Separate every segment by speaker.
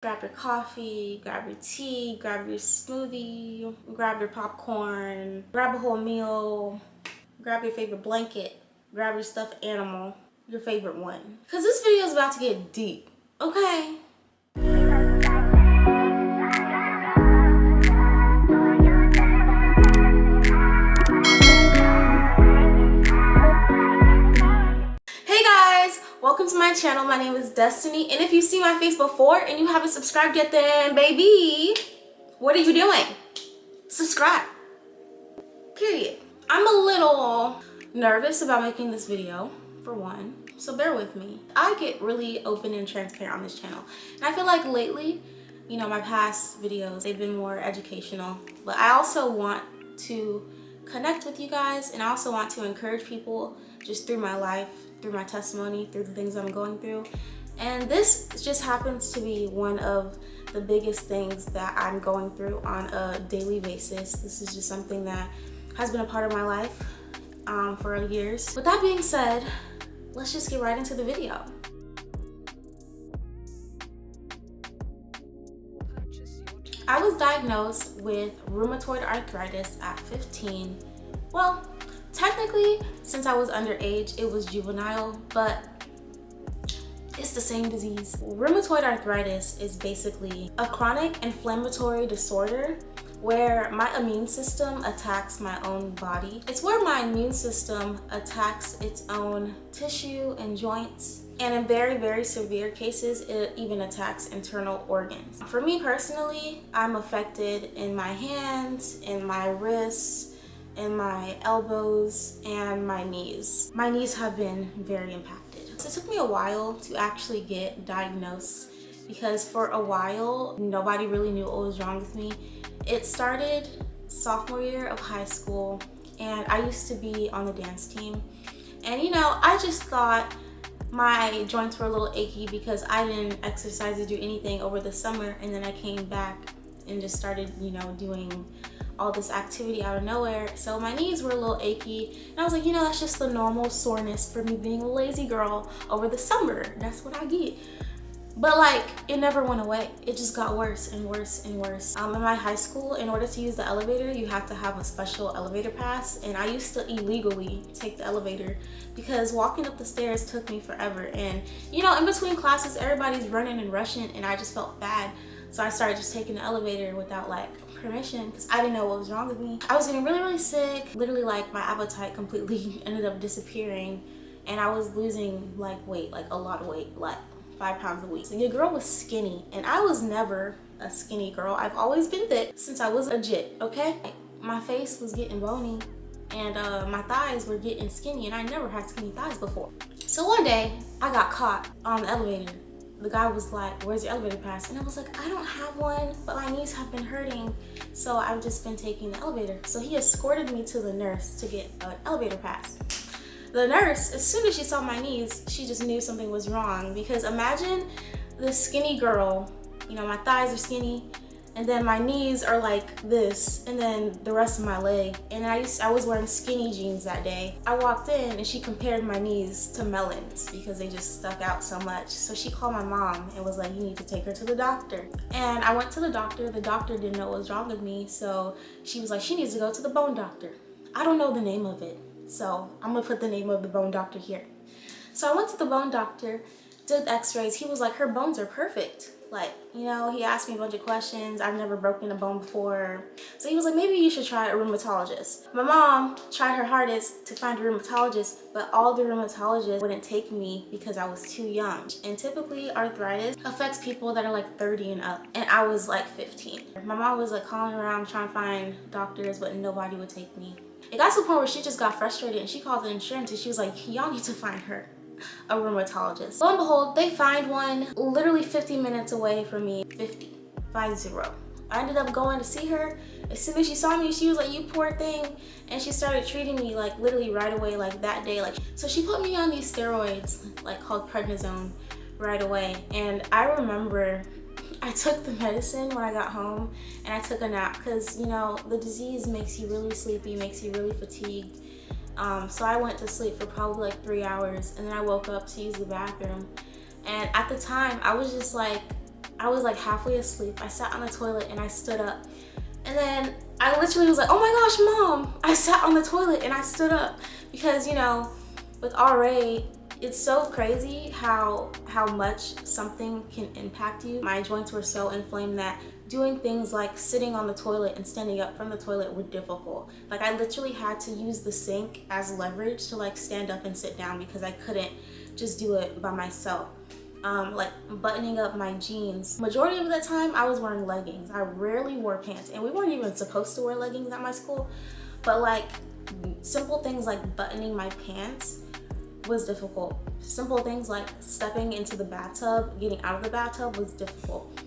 Speaker 1: Grab your coffee, grab your tea, grab your smoothie, grab your popcorn, grab a whole meal, grab your favorite blanket, grab your stuffed animal, your favorite one. Because this video is about to get deep, okay? Welcome to my channel. My name is Destiny, and if you've seen my face before and you haven't subscribed yet, then baby, what are you doing? Subscribe. Period. I'm a little nervous about making this video, for one, so bear with me. I get really open and transparent on this channel, and I feel like lately, you know, my past videos, they've been more educational, but I also want to connect with you guys, and I also want to encourage people just through my life, through my testimony, through the things I'm going through. And this just happens to be one of the biggest things that I'm going through on a daily basis. This is just something that has been a part of my life for years. With that being said, let's just get right into the video. I was diagnosed with rheumatoid arthritis at 15. Well, technically, since I was underage, it was juvenile, but it's the same disease. Rheumatoid arthritis is basically a chronic inflammatory disorder where my immune system attacks my own body. It's where my immune system attacks its own tissue and joints. And in very, very severe cases, it even attacks internal organs. For me personally, I'm affected in my hands, in my wrists, in my elbows, and my knees. My knees have been very impacted. So it took me a while to actually get diagnosed because for a while, nobody really knew what was wrong with me. It started sophomore year of high school, and I used to be on the dance team. And you know, I just thought my joints were a little achy because I didn't exercise or do anything over the summer, and then I came back and just started, you know, doing all this activity out of nowhere. So my knees were a little achy, and I was like, you know, that's just the normal soreness for me being a lazy girl over the summer. That's what I get. But like, it never went away. It just got worse and worse and worse. In my high school, in order to use the elevator, you have to have a special elevator pass, and I used to illegally take the elevator because walking up the stairs took me forever. And you know, in between classes, everybody's running and rushing, and I just felt bad. So I started just taking the elevator without like permission because I didn't know what was wrong with me. I was getting really, really sick. Literally, like, my appetite completely ended up disappearing, and I was losing like weight, like a lot of weight, like 5 pounds a week. So your girl was skinny, and I was never a skinny girl. I've always been thick since I was a jit, okay? My face was getting bony, and my thighs were getting skinny, and I never had skinny thighs before. So one day, I got caught on the elevator. The guy was like, "Where's your elevator pass?" And I was like, "I don't have one, but my knees have been hurting, so I've just been taking the elevator." So he escorted me to the nurse to get an elevator pass. The nurse, as soon as she saw my knees, she just knew something was wrong, because imagine this skinny girl, you know, my thighs are skinny, and then my knees are like this, and then the rest of my leg. And I was wearing skinny jeans that day. I walked in and she compared my knees to melons because they just stuck out so much. So she called my mom and was like, "You need to take her to the doctor." And I went to the doctor. The doctor didn't know what was wrong with me, so she was like, "She needs to go to the bone doctor." I don't know the name of it, so I'm gonna put the name of the bone doctor here. So I went to the bone doctor, did x-rays. He was like, "Her bones are perfect." Like, you know, he asked me a bunch of questions. I've never broken a bone before. So he was like, "Maybe you should try a rheumatologist." My mom tried her hardest to find a rheumatologist, but all the rheumatologists wouldn't take me because I was too young. And typically arthritis affects people that are like 30 and up, and I was like 15. My mom was like calling around trying to find doctors, but nobody would take me. It got to the point where she just got frustrated, and she called the insurance, and she was like, "Y'all need to find her a rheumatologist." Lo and behold, they find one literally 50 minutes away from me. 50. I ended up going to see her. As soon as she saw me, she was like, "You poor thing," and she started treating me like literally right away, like that day. Like, so she put me on these steroids like called prednisone right away. And I remember I took the medicine when I got home, and I took a nap because, you know, the disease makes you really sleepy, makes you really fatigued. So I went to sleep for probably like 3 hours, and then I woke up to use the bathroom. And at the time, I was just like, I was like halfway asleep. I sat on the toilet and I stood up. And then I literally was like, oh my gosh, Mom, I sat on the toilet and I stood up. Because, you know, with RA, it's so crazy how much something can impact you. My joints were so inflamed that doing things like sitting on the toilet and standing up from the toilet were difficult. Like I literally had to use the sink as leverage to like stand up and sit down because I couldn't just do it by myself. Like buttoning up my jeans. Majority of the time I was wearing leggings. I rarely wore pants, and we weren't even supposed to wear leggings at my school. But like simple things like buttoning my pants was difficult. Simple things like stepping into the bathtub, getting out of the bathtub was difficult.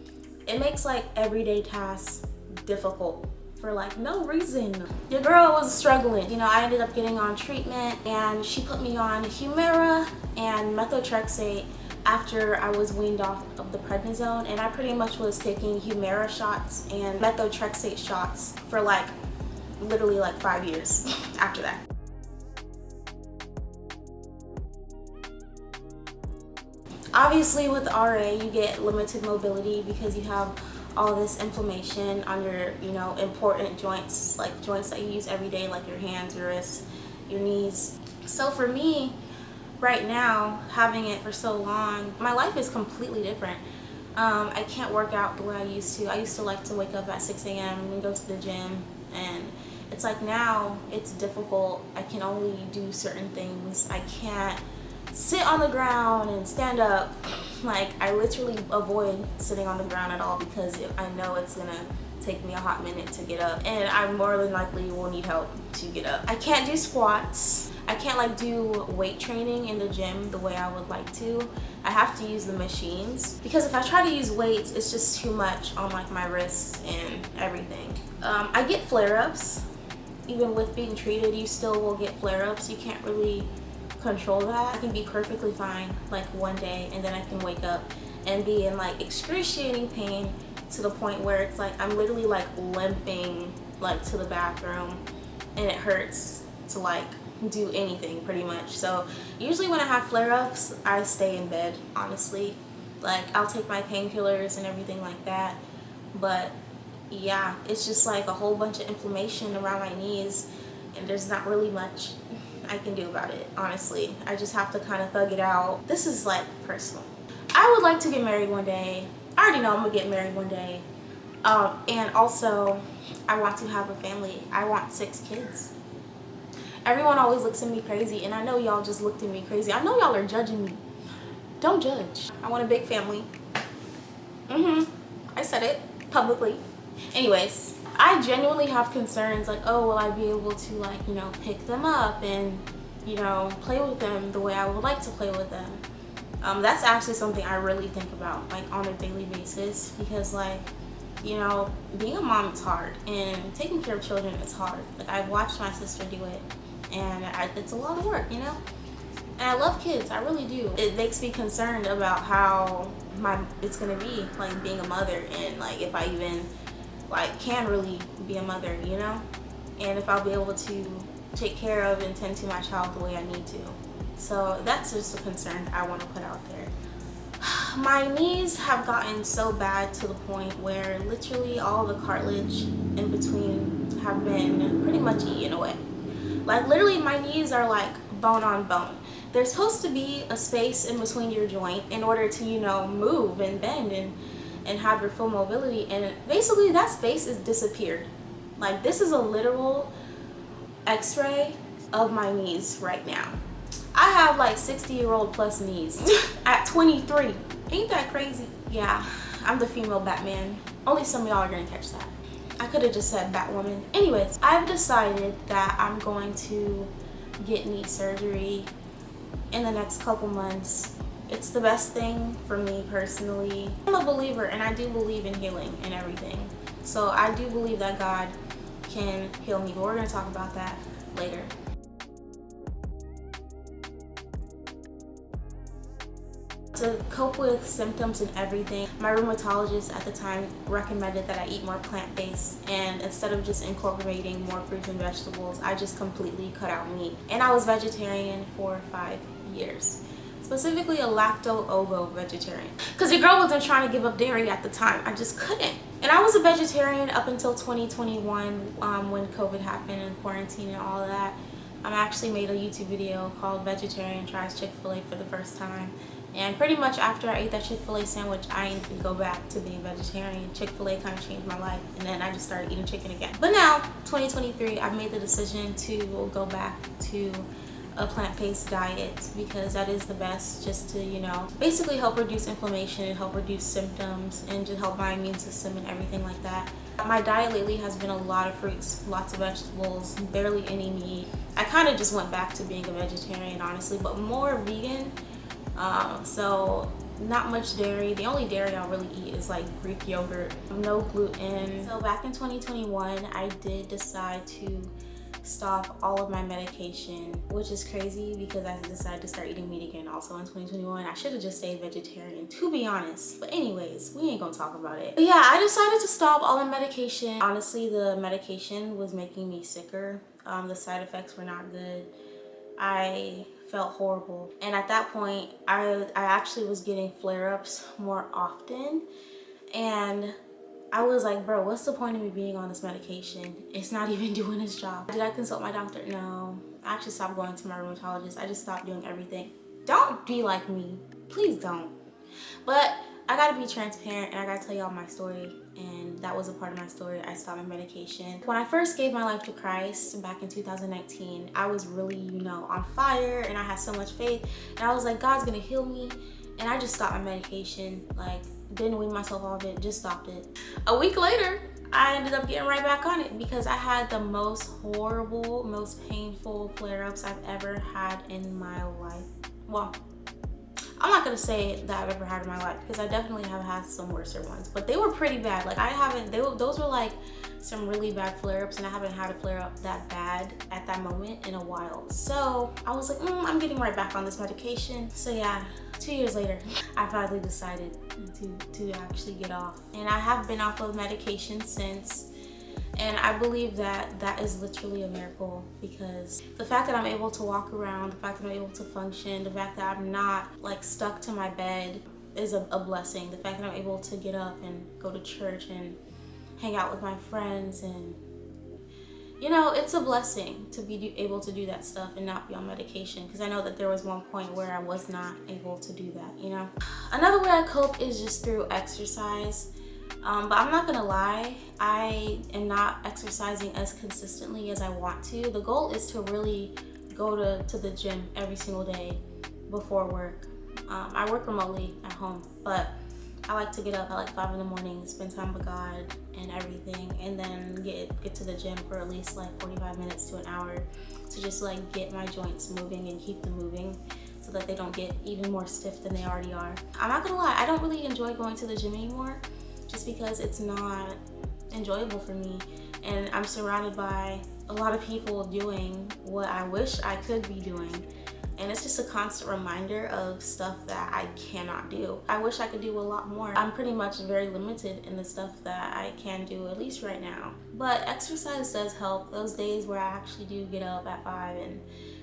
Speaker 1: It makes like everyday tasks difficult for like no reason. Your girl was struggling. You know, I ended up getting on treatment, and she put me on Humira and methotrexate after I was weaned off of the prednisone, and I pretty much was taking Humira shots and methotrexate shots for like literally like 5 years after that. Obviously with RA you get limited mobility because you have all this inflammation on your, you know, important joints, like joints that you use every day, like your hands, your wrists, your knees. So for me, right now, having it for so long, my life is completely different. I can't work out the way I used to. I used to like to wake up at 6 a.m. and go to the gym, and it's like now it's difficult. I can only do certain things. I can't sit on the ground and stand up. Like I literally avoid sitting on the ground at all because I know it's gonna take me a hot minute to get up, and I more than likely will need help to get up. I can't do squats. I can't like do weight training in the gym the way I would like to. I have to use the machines because if I try to use weights, it's just too much on like my wrists and everything. I get flare-ups. Even with being treated, you still will get flare-ups. You can't really control that. I can be perfectly fine like one day, and then I can wake up and be in like excruciating pain to the point where it's like I'm literally like limping like to the bathroom, and it hurts to like do anything pretty much. So usually when I have flare-ups, I stay in bed, honestly. Like I'll take my painkillers and everything like that, but yeah, it's just like a whole bunch of inflammation around my knees, and there's not really much I can do about it, honestly. I just have to kind of thug it out. This is like personal. I would like to get married one day. I already know I'm gonna get married one day. And also I want to have a family. I want 6 kids. Everyone always looks at me crazy, and I know y'all just looked at me crazy. I know y'all are judging me. Don't judge. I want a big family. I said it publicly. Anyways, I genuinely have concerns like, oh, will I be able to like, you know, pick them up and, you know, play with them the way I would like to play with them. That's actually something I really think about like on a daily basis, because like, you know, being a mom is hard, and taking care of children is hard. Like I've watched my sister do it, and it's a lot of work, you know? And I love kids, I really do. It makes me concerned about how it's gonna be like being a mother, and like if I even like can really be a mother, you know? And if I'll be able to take care of and tend to my child the way I need to. So that's just a concern I want to put out there. My knees have gotten so bad to the point where literally all the cartilage in between have been pretty much eaten away. Like literally my knees are like bone on bone. There's supposed to be a space in between your joint in order to, you know, move and bend and have your full mobility, and basically that space is disappeared. Like this is a literal x-ray of my knees right now. I have like 60-year-old plus knees at 23. Ain't that crazy? Yeah, I'm the female Batman. Only some of y'all are gonna catch that. I could have just said Batwoman. Anyways, I've decided that I'm going to get knee surgery in the next couple months. It's the best thing for me personally. I'm a believer, and I do believe in healing and everything. So I do believe that God can heal me, but we're gonna talk about that later. To cope with symptoms and everything, my rheumatologist at the time recommended that I eat more plant-based, and instead of just incorporating more fruits and vegetables, I just completely cut out meat. And I was vegetarian for 5 years. specifically a lacto-ovo vegetarian. Because your girl wasn't trying to give up dairy at the time. I just couldn't. And I was a vegetarian up until 2021 when COVID happened and quarantine and all of that. I actually made a YouTube video called Vegetarian Tries Chick-fil-A for the first time. And pretty much after I ate that Chick-fil-A sandwich, I ain't gonna go back to being vegetarian. Chick-fil-A kind of changed my life, and then I just started eating chicken again. But now, 2023, I've made the decision to go back to a plant-based diet because that is the best, just to, you know, basically help reduce inflammation and help reduce symptoms and just help my immune system and everything like that. My diet lately has been a lot of fruits, lots of vegetables, barely any meat. I kind of just went back to being a vegetarian, honestly, but more vegan. So not much dairy. The only dairy I'll really eat is like Greek yogurt, no gluten. So back in 2021, I did decide to stop all of my medication, which is crazy because I decided to start eating meat again also in 2021. I should have just stayed vegetarian, to be honest. But anyways, we ain't gonna talk about it. But yeah, I decided to stop all the medication. Honestly, the medication was making me sicker. The side effects were not good. I felt horrible. And at that point, I actually was getting flare-ups more often. And I was like, bro, what's the point of me being on this medication? It's not even doing its job. Did I consult my doctor? No. I actually stopped going to my rheumatologist. I just stopped doing everything. Don't be like me. Please don't. But I gotta be transparent and I gotta tell y'all my story. And that was a part of my story. I stopped my medication. When I first gave my life to Christ back in 2019, I was really, you know, on fire and I had so much faith. And I was like, God's gonna heal me. And I just stopped my medication. Like, didn't wean myself off it, just stopped it. A week later, I ended up getting right back on it because I had the most horrible, most painful flare-ups I've ever had in my life. Well, I'm not gonna say that I've ever had in my life because I definitely have had some worse ones, but they were pretty bad. Like those were like some really bad flare-ups and I haven't had a flare-up that bad at that moment in a while. So I was like, I'm getting right back on this medication. So yeah, 2 years later, I finally decided to actually get off. And I have been off of medication since. And I believe that that is literally a miracle because the fact that I'm able to walk around, the fact that I'm able to function, the fact that I'm not like stuck to my bed is a blessing. The fact that I'm able to get up and go to church and hang out with my friends, and you know, it's a blessing to be able to do that stuff and not be on medication, because I know that there was one point where I was not able to do that, you know. Another way I cope is just through exercise. But I'm not gonna lie, I am not exercising as consistently as I want to. The goal is to really go to the gym every single day before work. I work remotely at home, but I like to get up at like 5 in the morning, spend time with God and everything, and then get to the gym for at least like 45 minutes to an hour to just like get my joints moving and keep them moving so that they don't get even more stiff than they already are. I'm not gonna lie, I don't really enjoy going to the gym anymore just because it's not enjoyable for me, and I'm surrounded by a lot of people doing what I wish I could be doing. And it's just a constant reminder of stuff that I cannot do. I wish I could do a lot more. I'm pretty much very limited in the stuff that I can do, at least right now. But exercise does help. Those days where I actually do get up at 5 and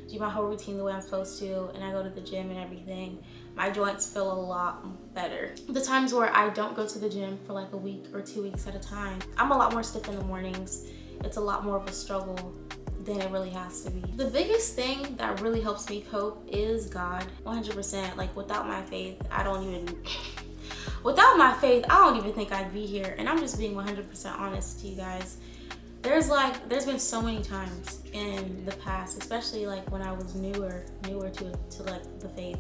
Speaker 1: do my whole routine the way I'm supposed to, and I go to the gym and everything, my joints feel a lot better. The times where I don't go to the gym for like a week or 2 weeks at a time, I'm a lot more stiff in the mornings. It's a lot more of a struggle than it really has to be. The biggest thing that really helps me cope is God, 100%. Like without my faith, I don't even think I'd be here. And I'm just being 100% honest to you guys. There's been so many times in the past, especially like when I was newer to like the faith,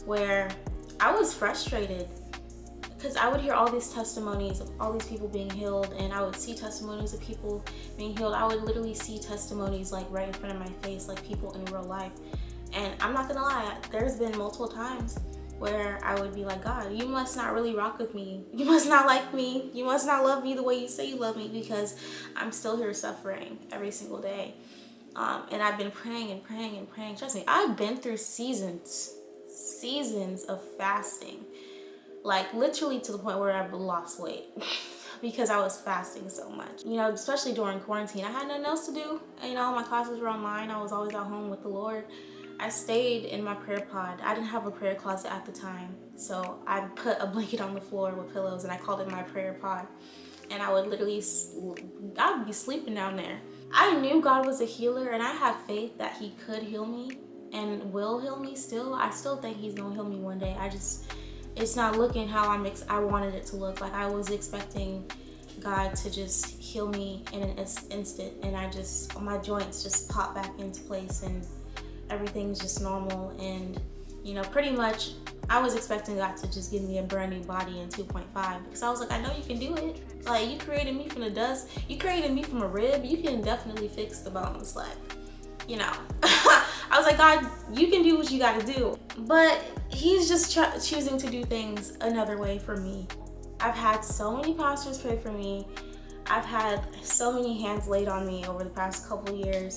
Speaker 1: where I was frustrated because I would hear all these testimonies of all these people being healed, and I would see testimonies of people being healed. I would literally see testimonies like right in front of my face, like people in real life. And I'm not gonna lie, there's been multiple times where I would be like, God, you must not really rock with me. You must not like me. You must not love me the way you say you love me, because I'm still here suffering every single day. And I've been praying and praying and praying. Trust me, I've been through seasons of fasting. Like literally to the point where I've lost weight because I was fasting so much. You know, especially during quarantine, I had nothing else to do. You know, my classes were online. I was always at home with the Lord. I stayed in my prayer pod. I didn't have a prayer closet at the time, so I put a blanket on the floor with pillows and I called it my prayer pod. And I would literally, I would be sleeping down there. I knew God was a healer and I had faith that he could heal me and will heal me still. I still think he's gonna heal me one day. It's not looking how I wanted it to look. Like, I was expecting God to just heal me in an instant, and my joints just pop back into place and everything's just normal. And pretty much I was expecting God to just give me a brand new body in 2.5, because I was like, I know you can do it. Like, you created me from the dust, you created me from a rib, you can definitely fix the bones. Like, I was like, God, you can do what you gotta do. But he's just choosing to do things another way for me. I've had so many pastors pray for me. I've had so many hands laid on me over the past couple years.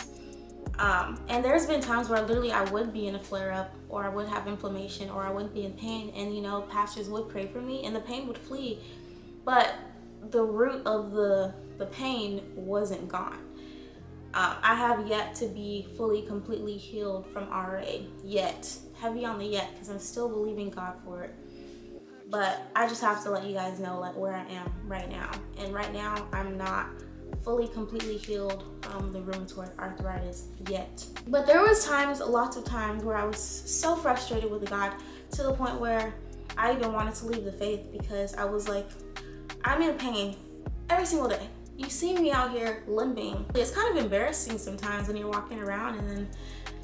Speaker 1: And there's been times where literally I would be in a flare-up, or I would have inflammation, or I would be in pain, and pastors would pray for me and the pain would flee. But the root of the pain wasn't gone. I have yet to be fully, completely healed from RA yet. Heavy on the yet, because I'm still believing God for it. But I just have to let you guys know, like, where I am right now. And right now, I'm not fully, completely healed from the rheumatoid arthritis yet. But there was lots of times where I was so frustrated with God, to the point where I even wanted to leave the faith, because I was like, I'm in pain every single day. You see me out here limping. It's kind of embarrassing sometimes when you're walking around and then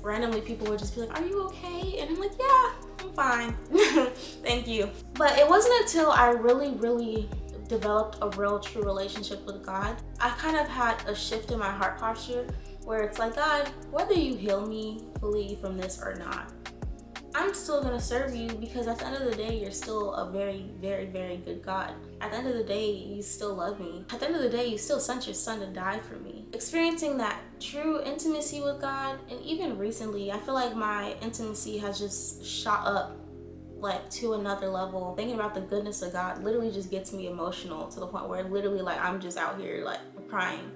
Speaker 1: randomly people would just be like, are you okay? And I'm like, yeah, I'm fine. Thank you. But it wasn't until I really developed a real, true relationship with God, I kind of had a shift in my heart posture, where it's like, God, whether you heal me fully from this or not, I'm still gonna serve you, because at the end of the day, you're still a very, very, very good God. At the end of the day, you still love me. At the end of the day, you still sent your son to die for me. Experiencing that true intimacy with God, and even recently, I feel like my intimacy has just shot up, like, to another level. Thinking about the goodness of God literally just gets me emotional, to the point where literally, like, I'm just out here, like, crying.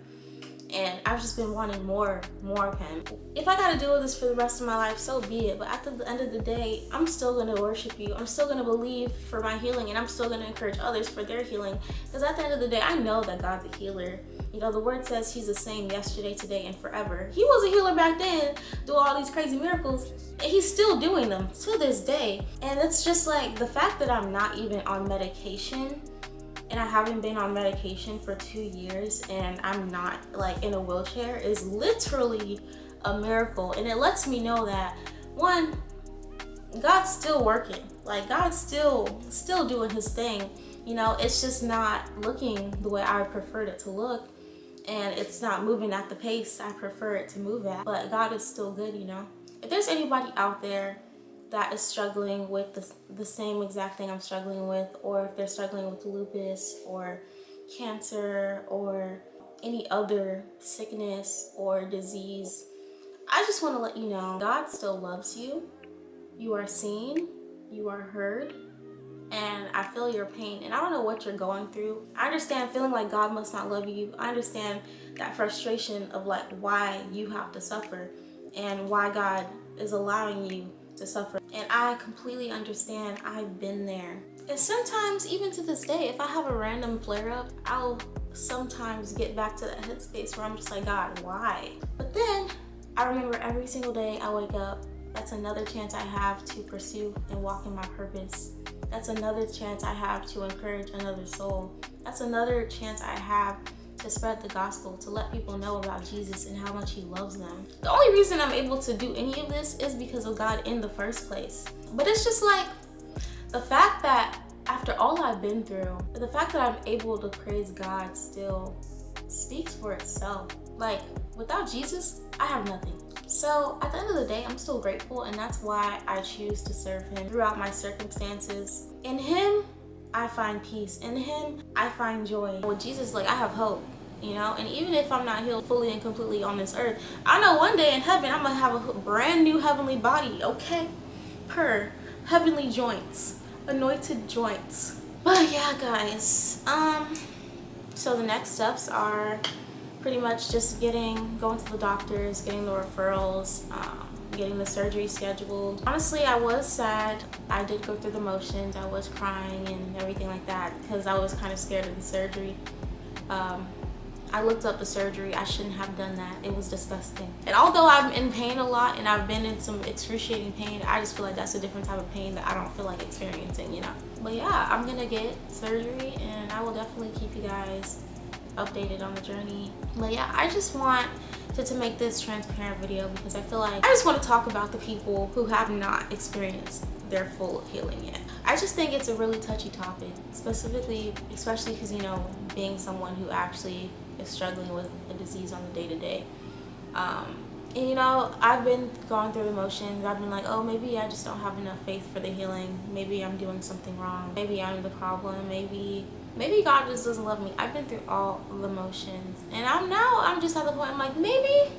Speaker 1: And I've just been wanting more of him. If I gotta deal with this for the rest of my life, so be it. But at the end of the day, I'm still gonna worship you. I'm still gonna believe for my healing, and I'm still gonna encourage others for their healing. Because at the end of the day, I know that God's a healer. The word says he's the same yesterday, today, and forever. He was a healer back then, doing all these crazy miracles, and he's still doing them to this day. And it's just like, the fact that I'm not even on medication, and I haven't been on medication for 2 years, and I'm not, like, in a wheelchair, is literally a miracle. And it lets me know that, one, God's still working. Like, God's still doing his thing. It's just not looking the way I preferred it to look, and it's not moving at the pace I prefer it to move at. But God is still good. If there's anybody out there that is struggling with the same exact thing I'm struggling with, or if they're struggling with lupus or cancer or any other sickness or disease, I just want to let you know, God still loves you. You are seen, you are heard, and I feel your pain. And I don't know what you're going through. I understand feeling like God must not love you. I understand that frustration of, like, why you have to suffer and why God is allowing you to suffer. And I completely understand. I've been there. And sometimes, even to this day, if I have a random flare-up, I'll sometimes get back to that headspace where I'm just like, God, why? But then I remember every single day I wake up, that's another chance I have to pursue and walk in my purpose. That's another chance I have to encourage another soul. That's another chance I have to spread the gospel, to let people know about Jesus and how much he loves them. The only reason I'm able to do any of this is because of God in the first place. But it's just like, the fact that after all I've been through, the fact that I'm able to praise God still speaks for itself. Like, without Jesus, I have nothing. So at the end of the day, I'm still grateful, and that's why I choose to serve him throughout my circumstances. In him, I find peace. In him, I find joy. With Jesus, like, I have hope, and even if I'm not healed fully and completely on this earth, I know one day in heaven I'm gonna have a brand new heavenly body, okay? Per heavenly joints, anointed joints. But yeah, guys, so the next steps are pretty much just going to the doctors, getting the referrals, getting the surgery scheduled. Honestly, I was sad. I did go through the motions. I was crying and everything like that because I was kind of scared of the surgery. I looked up the surgery. I shouldn't have done that. It was disgusting. And although I'm in pain a lot and I've been in some excruciating pain, I just feel like that's a different type of pain that I don't feel like experiencing, you know. But yeah, I'm gonna get surgery and I will definitely keep you guys updated on the journey. But yeah, I just want to make this transparent video because I feel like I just want to talk about the people who have not experienced their full healing yet. I just think it's a really touchy topic, especially because, you know, being someone who actually is struggling with a disease on the day-to-day. And you know, I've been going through the motions. I've been like, oh, maybe I just don't have enough faith for the healing. Maybe I'm doing something wrong. Maybe I'm the problem. Maybe God just doesn't love me. I've been through all the motions. And I'm just at the point, I'm like, maybe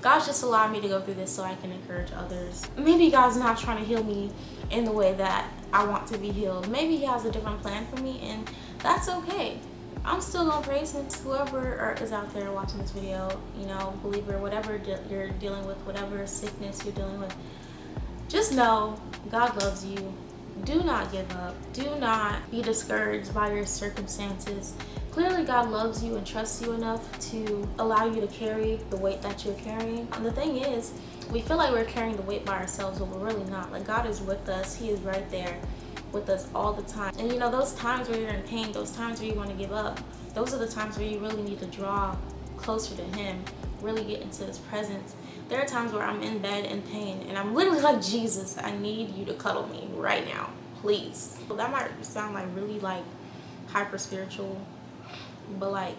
Speaker 1: God's just allowed me to go through this so I can encourage others. Maybe God's not trying to heal me in the way that I want to be healed. Maybe he has a different plan for me, and that's okay. I'm still gonna praise him. Whoever is out there watching this video, you know, believer, whatever you're dealing with, whatever sickness you're dealing with, just know God loves you. Do not give up. Do not be discouraged by your circumstances. Clearly God loves you and trusts you enough to allow you to carry the weight that you're carrying. And the thing is, we feel like we're carrying the weight by ourselves, but we're really not. Like, God is with us. He is right there with us all the time. And you know, those times where you're in pain, those times where you want to give up, those are the times where you really need to draw closer to him, really get into his presence. There are times where I'm in bed in pain and I'm literally like, Jesus, I need you to cuddle me right now, please. Well, that might sound like really like hyper spiritual, but like,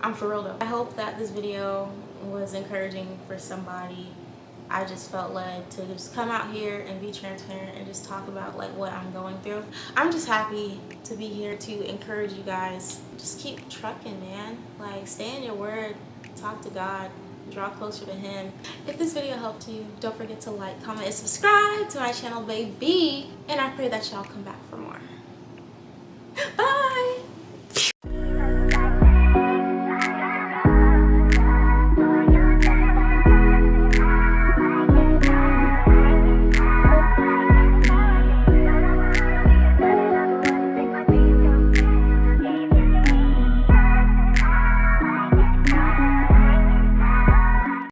Speaker 1: I'm for real though. I hope that this video was encouraging for somebody. I just felt led to just come out here and be transparent and just talk about like what I'm going through. I'm just happy to be here to encourage you guys. Just keep trucking, man. Like, stay in your word, talk to God, draw closer to him. If this video helped you, don't forget to like, comment, and subscribe to my channel, baby. And I pray that y'all come back.